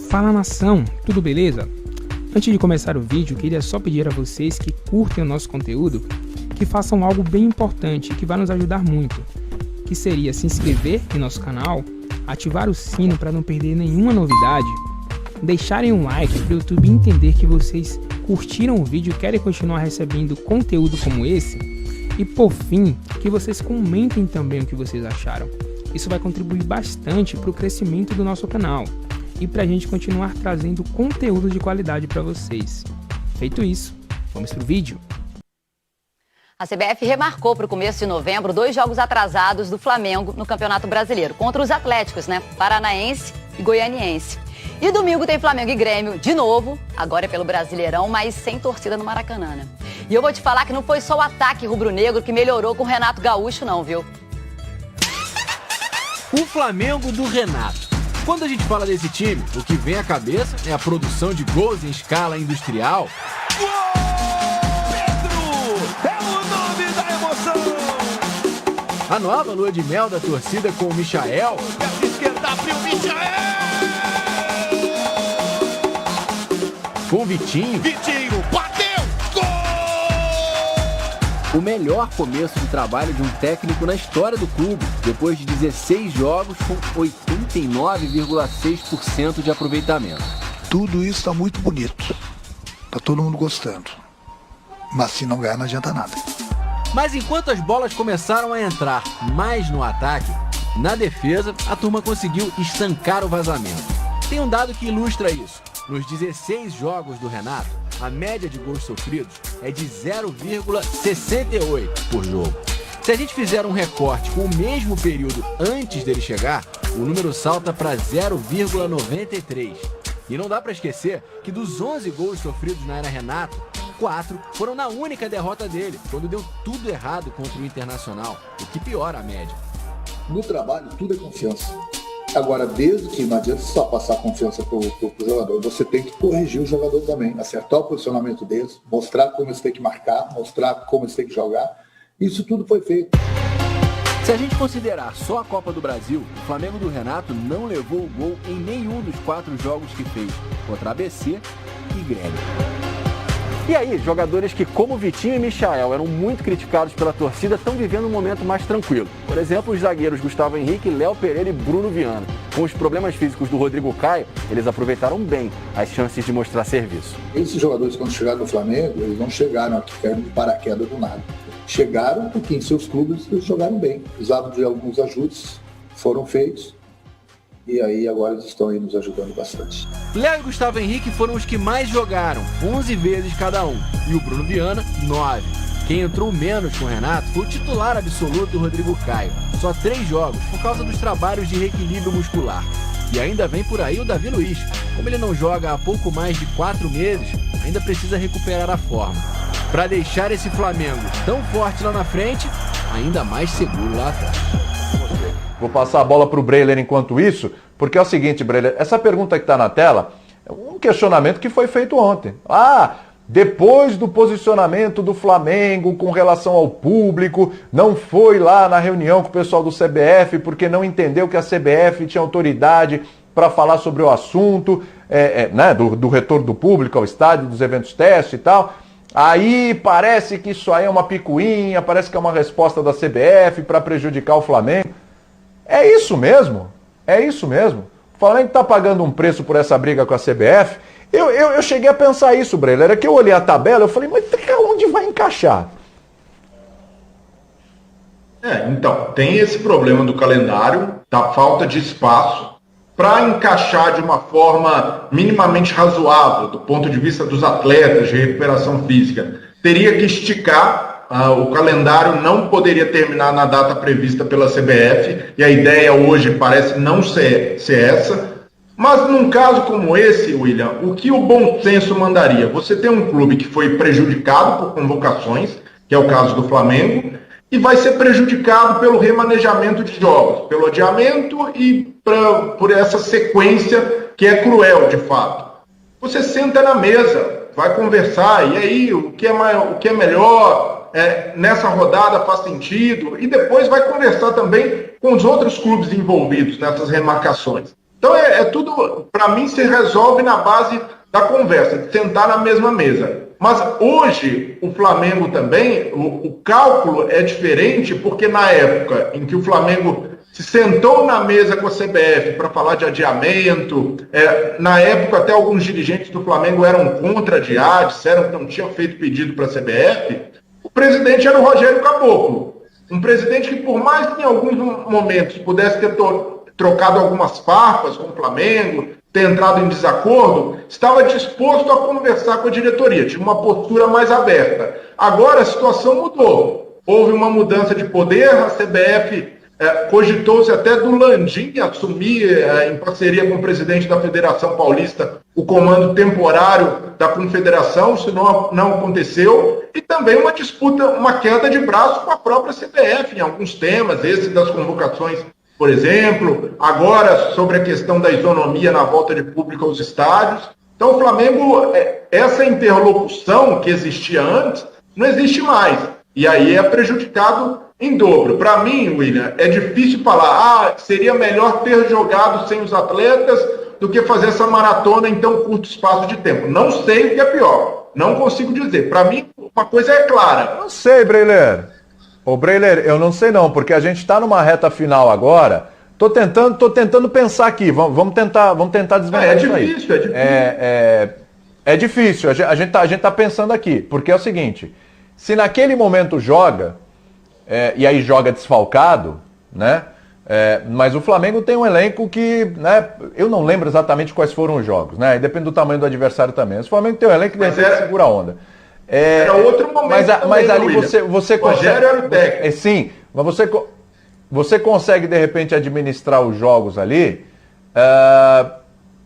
Fala nação, tudo beleza? Antes de começar o vídeo, queria só pedir a vocês que curtem o nosso conteúdo, que façam algo bem importante que vai nos ajudar muito, que seria se inscrever em nosso canal, ativar o sino para não perder nenhuma novidade, deixarem um like para o YouTube entender que vocês curtiram o vídeo e querem continuar recebendo conteúdo como esse, e por fim, que vocês comentem também o que vocês acharam. Isso vai contribuir bastante para o crescimento do nosso canal e para a gente continuar trazendo conteúdo de qualidade para vocês. Feito isso, vamos pro vídeo. A CBF remarcou para o começo de novembro 2 jogos atrasados do Flamengo no Campeonato Brasileiro, contra os Atléticos, Paranaense e Goianiense. E domingo tem Flamengo e Grêmio de novo, agora é pelo Brasileirão, mas sem torcida no Maracanã, E eu vou te falar que não foi só o ataque rubro-negro que melhorou com o Renato Gaúcho não, viu? O Flamengo do Renato. Quando a gente fala desse time, o que vem à cabeça é a produção de gols em escala industrial. Gol! Pedro! É o nome da emoção! A nova lua de mel da torcida com o Michael. Perna esquerda, abriu o Michael! Com o Vitinho. Vitinho, bateu! Gol! O melhor começo de trabalho de um técnico na história do clube, depois de 16 jogos com 89,6% de aproveitamento. Tudo isso está muito bonito, tá todo mundo gostando, mas se não ganhar não adianta nada. Mas enquanto as bolas começaram a entrar mais no ataque, na defesa a turma conseguiu estancar o vazamento. Tem um dado que ilustra isso. Nos 16 jogos do Renato, a média de gols sofridos é de 0,68 por jogo. Se a gente fizer um recorte com o mesmo período antes dele chegar, o número salta para 0,93. E não dá para esquecer que dos 11 gols sofridos na era Renato, 4 foram na única derrota dele, quando deu tudo errado contra o Internacional, o que piora a média. No trabalho, tudo é confiança. Agora, desde que não adianta só passar confiança pro jogador, você tem que corrigir o jogador também, acertar o posicionamento deles, mostrar como eles têm que marcar, mostrar como eles têm que jogar. Isso tudo foi feito. Se a gente considerar só a Copa do Brasil, o Flamengo do Renato não levou o gol em nenhum dos 4 jogos que fez, contra ABC e Grêmio. E aí, jogadores que, como Vitinho e Michael, eram muito criticados pela torcida, estão vivendo um momento mais tranquilo. Por exemplo, os zagueiros Gustavo Henrique, Léo Pereira e Bruno Viana. Com os problemas físicos do Rodrigo Caio, eles aproveitaram bem as chances de mostrar serviço. Esses jogadores, quando chegaram no Flamengo, eles não chegaram aqui caindo de paraquedas do nada. Chegaram porque em seus clubes eles jogaram bem. Precisavam de alguns ajustes, foram feitos. E aí agora eles estão aí nos ajudando bastante. Léo e Gustavo Henrique foram os que mais jogaram, 11 vezes cada um. E o Bruno Viana, 9. Quem entrou menos com o Renato foi o titular absoluto Rodrigo Caio. Só 3 jogos, por causa dos trabalhos de reequilíbrio muscular. E ainda vem por aí o Davi Luiz. Como ele não joga há pouco mais de 4 meses, ainda precisa recuperar a forma. Para deixar esse Flamengo tão forte lá na frente, ainda mais seguro lá atrás. Vou passar a bola para o Breiler enquanto isso, porque é o seguinte, Breiler, essa pergunta que está na tela é um questionamento que foi feito ontem. Depois do posicionamento do Flamengo com relação ao público, não foi lá na reunião com o pessoal do CBF porque não entendeu que a CBF tinha autoridade para falar sobre o assunto, do retorno do público ao estádio, dos eventos teste e tal. Aí parece que isso aí é uma picuinha, parece que é uma resposta da CBF para prejudicar o Flamengo. É isso mesmo? É isso mesmo? O Flamengo está pagando um preço por essa briga com a CBF. Eu cheguei a pensar isso, Breiler. É que eu olhei a tabela e falei, mas onde vai encaixar? Então, tem esse problema do calendário, da falta de espaço, para encaixar de uma forma minimamente razoável, do ponto de vista dos atletas de recuperação física. Teria que esticar. O calendário não poderia terminar na data prevista pela CBF, e a ideia hoje parece não ser essa. Mas num caso como esse, William, o que o bom senso mandaria? Você tem um clube que foi prejudicado por convocações, que é o caso do Flamengo, e vai ser prejudicado pelo remanejamento de jogos, pelo adiamento e por essa sequência que é cruel, de fato. Você senta na mesa, vai conversar, e aí o que é melhor... nessa rodada faz sentido, e depois vai conversar também com os outros clubes envolvidos nessas remarcações. Então tudo, para mim, se resolve na base da conversa, de sentar na mesma mesa. Mas hoje, o Flamengo também, o cálculo é diferente, porque na época em que o Flamengo se sentou na mesa com a CBF para falar de adiamento, na época até alguns dirigentes do Flamengo eram contra adiar, disseram que não tinham feito pedido para a CBF, o presidente era o Rogério Caboclo. Um presidente que, por mais que em alguns momentos pudesse ter trocado algumas farpas com o Flamengo, ter entrado em desacordo, estava disposto a conversar com a diretoria, tinha uma postura mais aberta. Agora a situação mudou. Houve uma mudança de poder, a CBF cogitou-se até do Landim assumir, em parceria com o presidente da Federação Paulista, o comando temporário da Confederação, isso não aconteceu, e também uma disputa, uma queda de braço com a própria CBF em alguns temas, esse das convocações, por exemplo, agora sobre a questão da isonomia na volta de público aos estádios. Então o Flamengo, essa interlocução que existia antes, não existe mais, e aí é prejudicado em dobro. Para mim, William, é difícil falar, seria melhor ter jogado sem os atletas do que fazer essa maratona em tão curto espaço de tempo. Não sei o que é pior, não consigo dizer. Para mim, uma coisa é clara. Não sei, Breiler. Ô, Breiler, eu não sei não, porque a gente está numa reta final agora. Tô tentando pensar aqui, vamos tentar desvendar isso aí. É difícil, a gente tá pensando aqui, porque é o seguinte, se naquele momento joga, e aí joga desfalcado, né? Mas o Flamengo tem um elenco que, né? Eu não lembro exatamente quais foram os jogos, né? E depende do tamanho do adversário também. Mas o Flamengo tem um elenco que de repente segura a onda. Era outro momento. Mas ali você consegue. Rogério era o técnico. Sim, mas você consegue de repente administrar os jogos ali.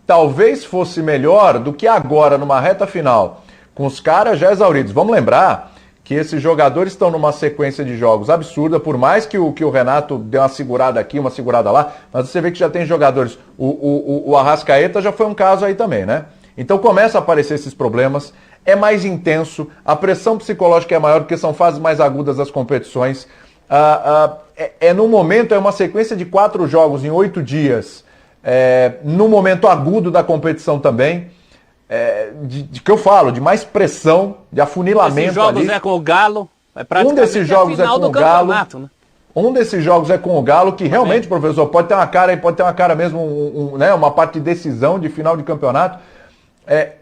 Talvez fosse melhor do que agora numa reta final, com os caras já exauridos. Vamos lembrar que esses jogadores estão numa sequência de jogos absurda, por mais que o Renato dê uma segurada aqui, uma segurada lá, mas você vê que já tem jogadores, o Arrascaeta já foi um caso aí também, né? Então começa a aparecer esses problemas, é mais intenso, a pressão psicológica é maior, porque são fases mais agudas das competições, no momento, é uma sequência de 4 jogos em 8 dias, no momento agudo da competição também, de que eu falo, de mais pressão, de afunilamento. Esses jogos ali. É com o Galo. Um desses jogos é com o Galo. Né? Um desses jogos é com o Galo, que realmente, professor, pode ter uma cara mesmo, né, uma parte de decisão de final de campeonato.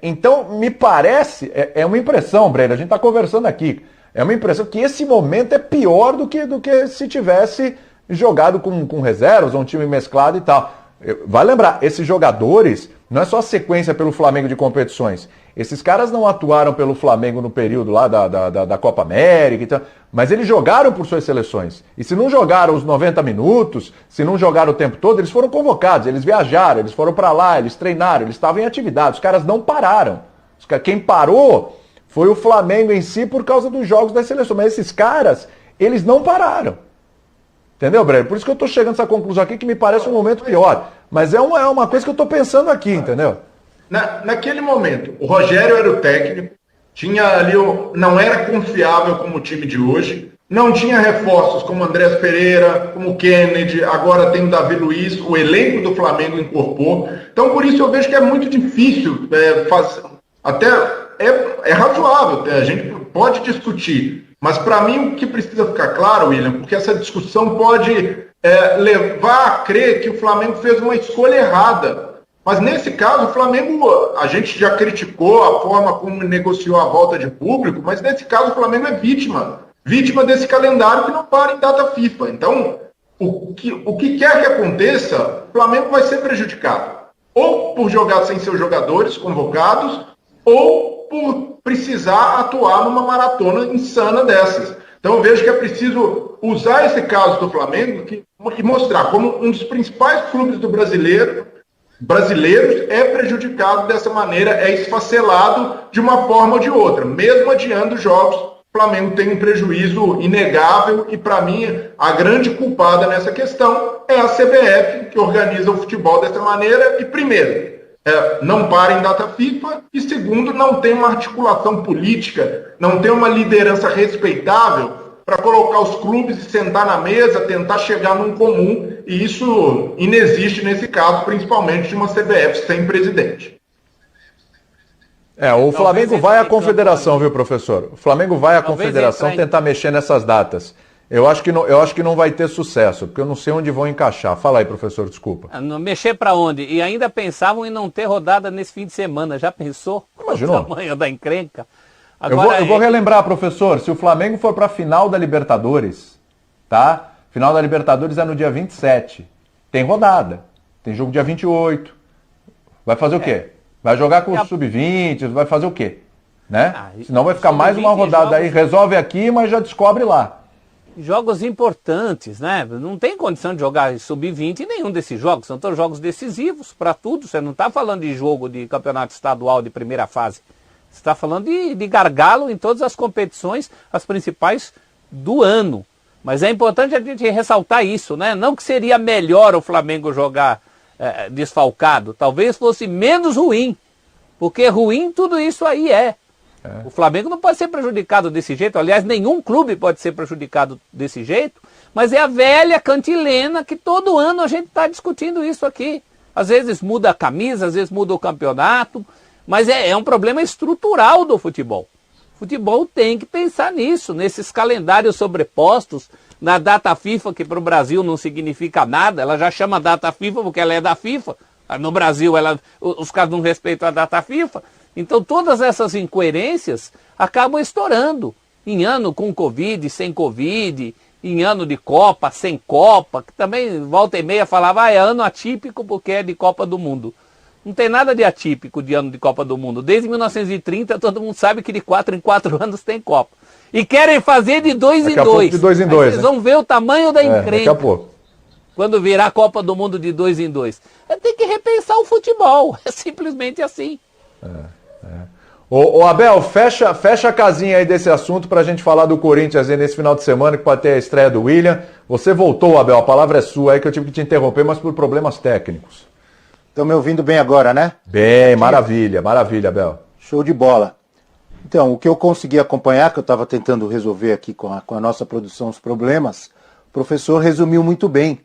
Então, me parece, é uma impressão, Breno, a gente está conversando aqui, é uma impressão que esse momento é pior do que se tivesse jogado com reservas, um time mesclado e tal. Vai lembrar, esses jogadores, não é só a sequência pelo Flamengo de competições. Esses caras não atuaram pelo Flamengo no período lá da Copa América e tal, mas eles jogaram por suas seleções. E se não jogaram os 90 minutos, se não jogaram o tempo todo, eles foram convocados, eles viajaram, eles foram para lá, eles treinaram, eles estavam em atividade. Os caras não pararam. Quem parou foi o Flamengo em si por causa dos jogos da seleção. Mas esses caras, eles não pararam. Entendeu, Breno? Por isso que eu estou chegando a essa conclusão aqui, que me parece um momento pior. Mas é uma coisa que eu estou pensando aqui, entendeu? Naquele momento, o Rogério era o técnico, tinha ali, não era confiável como o time de hoje, não tinha reforços como Andrés Pereira, como Kennedy, agora tem o Davi Luiz, o elenco do Flamengo incorporou. Então, por isso eu vejo que é muito difícil fazer. Até é razoável, a gente pode discutir. Mas para mim o que precisa ficar claro, William, porque essa discussão pode levar a crer que o Flamengo fez uma escolha errada. Mas nesse caso o Flamengo, a gente já criticou a forma como negociou a volta de público, mas nesse caso o Flamengo é vítima desse calendário que não para em data FIFA. Então, o que quer que aconteça, o Flamengo vai ser prejudicado. Ou por jogar sem seus jogadores convocados, ou por precisar atuar numa maratona insana dessas. Então eu vejo que é preciso usar esse caso do Flamengo e mostrar como um dos principais clubes do brasileiros é prejudicado dessa maneira, é esfacelado de uma forma ou de outra. Mesmo adiando jogos, o Flamengo tem um prejuízo inegável e, para mim, a grande culpada nessa questão é a CBF, que organiza o futebol dessa maneira e, primeiro, não para em data FIFA e, segundo, não tem uma articulação política, não tem uma liderança respeitável para colocar os clubes e sentar na mesa, tentar chegar num comum, e isso inexiste nesse caso, principalmente de uma CBF sem presidente. O Flamengo vai à confederação, viu, professor? O Flamengo vai à confederação tentar mexer nessas datas. Eu acho que não vai ter sucesso, porque eu não sei onde vão encaixar. Fala aí, professor, desculpa. Mexer para onde? E ainda pensavam em não ter rodada nesse fim de semana. Já pensou? Imaginou? O tamanho da encrenca. Agora, eu vou relembrar, professor, se o Flamengo for para a final da Libertadores, tá? Final da Libertadores é no dia 27. Tem rodada. Tem jogo dia 28. Vai fazer o quê? Vai jogar com o Sub-20, vai fazer o quê? Né? Senão vai ficar mais uma rodada aí, resolve aqui, mas já descobre lá. Jogos importantes, né? Não tem condição de jogar Sub-20 em nenhum desses jogos. São todos jogos decisivos para tudo. Você não está falando de jogo de campeonato estadual de primeira fase. Você está falando de gargalo em todas as competições, as principais do ano. Mas é importante a gente ressaltar isso, né? Não que seria melhor o Flamengo jogar desfalcado. Talvez fosse menos ruim. Porque ruim tudo isso aí é. O Flamengo não pode ser prejudicado desse jeito. Aliás, nenhum clube pode ser prejudicado desse jeito. Mas é a velha cantilena que todo ano a gente está discutindo isso aqui. Às vezes muda a camisa, às vezes muda o campeonato. Mas é um problema estrutural do futebol. O futebol tem que pensar nisso, nesses calendários sobrepostos, na data FIFA, que para o Brasil não significa nada. Ela já chama data FIFA porque ela é da FIFA. No Brasil, os caras não respeitam a data FIFA. Então todas essas incoerências acabam estourando. Em ano com Covid, sem Covid, em ano de Copa, sem Copa, que também volta e meia falava, é ano atípico porque é de Copa do Mundo. Não tem nada de atípico de ano de Copa do Mundo. Desde 1930 todo mundo sabe que de 4 em 4 anos tem Copa. E querem fazer de 2 em 2. De 2 em 2. Vocês vão ver o tamanho da encrenca. Daqui a pouco. Quando virar a Copa do Mundo de 2 em 2. Tem que repensar o futebol. É simplesmente assim. Ô Abel, fecha a casinha aí desse assunto pra gente falar do Corinthians aí nesse final de semana, que pode ter a estreia do William. Você voltou, Abel, a palavra é sua aí, que eu tive que te interromper, mas por problemas técnicos. Estão me ouvindo bem agora, né? Bem, maravilha, Abel. Show de bola. Então, o que eu consegui acompanhar, que eu estava tentando resolver aqui com a nossa produção os problemas, o professor resumiu muito bem.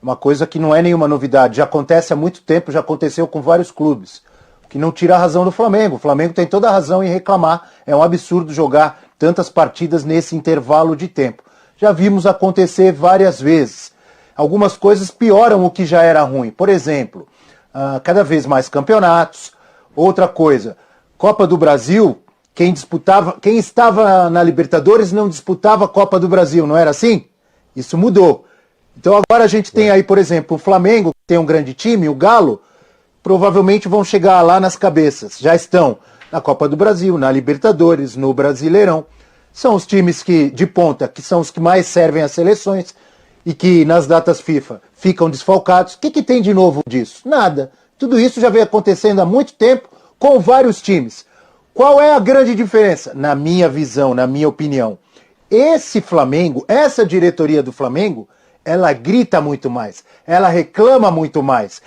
Uma coisa que não é nenhuma novidade, já acontece há muito tempo, já aconteceu com vários clubes. Que não tira a razão do Flamengo. O Flamengo tem toda a razão em reclamar. É um absurdo jogar tantas partidas nesse intervalo de tempo. Já vimos acontecer várias vezes. Algumas coisas pioram o que já era ruim. Por exemplo, cada vez mais campeonatos. Outra coisa, Copa do Brasil, quem estava na Libertadores não disputava a Copa do Brasil, não era assim? Isso mudou. Então agora a gente tem aí, por exemplo, o Flamengo, que tem um grande time, o Galo, provavelmente vão chegar lá nas cabeças. Já estão na Copa do Brasil, na Libertadores, no Brasileirão. São os times de ponta, que são os que mais servem às seleções e que nas datas FIFA ficam desfalcados. O que tem de novo disso? Nada. Tudo isso já vem acontecendo há muito tempo com vários times. Qual é a grande diferença? Na minha visão, na minha opinião, esse Flamengo, essa diretoria do Flamengo, ela grita muito mais, ela reclama muito mais.